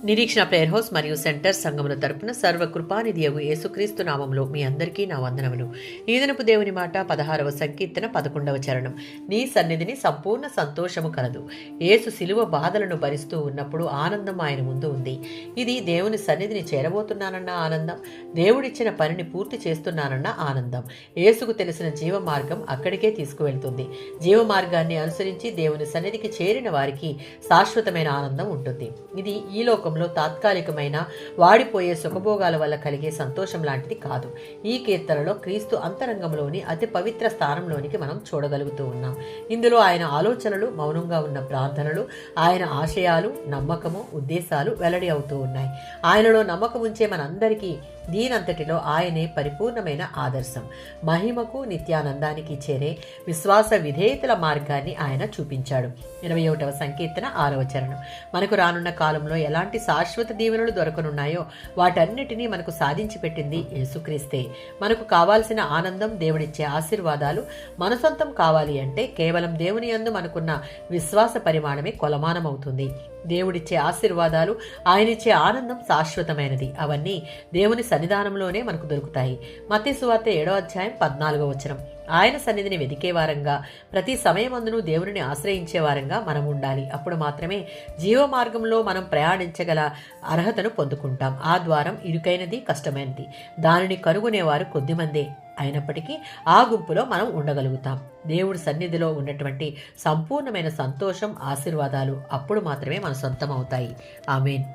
నిరీక్షణ prayer house మరియు centre సంఘముల తరపున సర్వకృపానిధియగు యేసుక్రీస్తు నామంలో మీ అందరికీ నా వందనములు. ఈ దినపు దేవుని మాట 16వ సంకీర్తన 11వ చరణం. నీ సన్నిధిని సంపూర్ణ సంతోషము కలదు. యేసు శిలువ బాధలను భరిస్తూ ఉన్నప్పుడు ఆనందం ఆయన ముందు ఉంది. ఇది దేవుని సన్నిధిని చేరబోతున్నానన్న ఆనందం, దేవుడిచ్చిన పనిని పూర్తి చేస్తున్నానన్న ఆనందం. యేసుకు తెలిసిన జీవ మార్గం అక్కడికే తీసుకువెళ్తుంది. జీవ మార్గాన్ని అనుసరించి దేవుని సన్నిధికి చేరిన వారికి శాశ్వతమైన ఆనందం ఉంటుంది. ఇది ఈ లోకంలో తాత్కాలికమైన వాడిపోయే సుఖభోగాల వల్ల కలిగే సంతోషం లాంటిది కాదు. ఈ కీర్తనలో క్రీస్తు అంతరంగంలోని అతి పవిత్ర స్థానంలోనికి మనం చూడగలుగుతూ ఉన్నాం. ఇందులో ఆయన ఆలోచనలు, మౌనంగా ఉన్న ప్రార్థనలు, ఆయన ఆశయాలు, నమ్మకము, ఉద్దేశాలు వెల్లడి అవుతూ ఉన్నాయి. ఆయనలో నమ్మకం ఉంచే మనందరికీ దీనంతటిలో ఆయనే పరిపూర్ణమైన ఆదర్శం. మహిమకు, నిత్యానందానికి చేరే విశ్వాస విధేయతల మార్గాన్ని ఆయన చూపించాడు. 21వ సంకీర్తన 6వ చరణం. మనకు రానున్న కాలంలో ఎలాంటి శాశ్వత దీవెనలు దొరకనున్నాయో వాటన్నిటినీ మనకు సాధించి పెట్టింది యేసుక్రీస్తే. మనకు కావాల్సిన ఆనందం, దేవుడిచ్చే ఆశీర్వాదాలు మన సొంతం కావాలి అంటే కేవలం దేవుని యందు మనకున్న విశ్వాస పరిమాణమే కొలమానమవుతుంది. దేవుడిచ్చే ఆశీర్వాదాలు, ఆయనిచ్చే ఆనందం శాశ్వతమైనది. అవన్నీ దేవుని సన్నిధానంలోనే మనకు దొరుకుతాయి. మత్తయి సువార్త 7వ అధ్యాయం 14వ వచనం. ఆయన సన్నిధిని వెదికే వారంగా, ప్రతి సమయమందును దేవుని ఆశ్రయించే వారంగా మనం ఉండాలి. అప్పుడు మాత్రమే జీవ మార్గంలో మనం ప్రయాణించగల అర్హతను పొందుకుంటాం. ఆ ద్వారం ఇరుకైనది, కష్టమైనది. దానిని కనుగొనేవారు కొద్దిమందే అయినప్పటికీ ఆ గుంపులో మనం ఉండగలుగుతాం. దేవుడి సన్నిధిలో ఉన్నటువంటి సంపూర్ణమైన సంతోషం, ఆశీర్వాదాలు అప్పుడు మాత్రమే మన సొంతం అవుతాయి. ఆమేన్.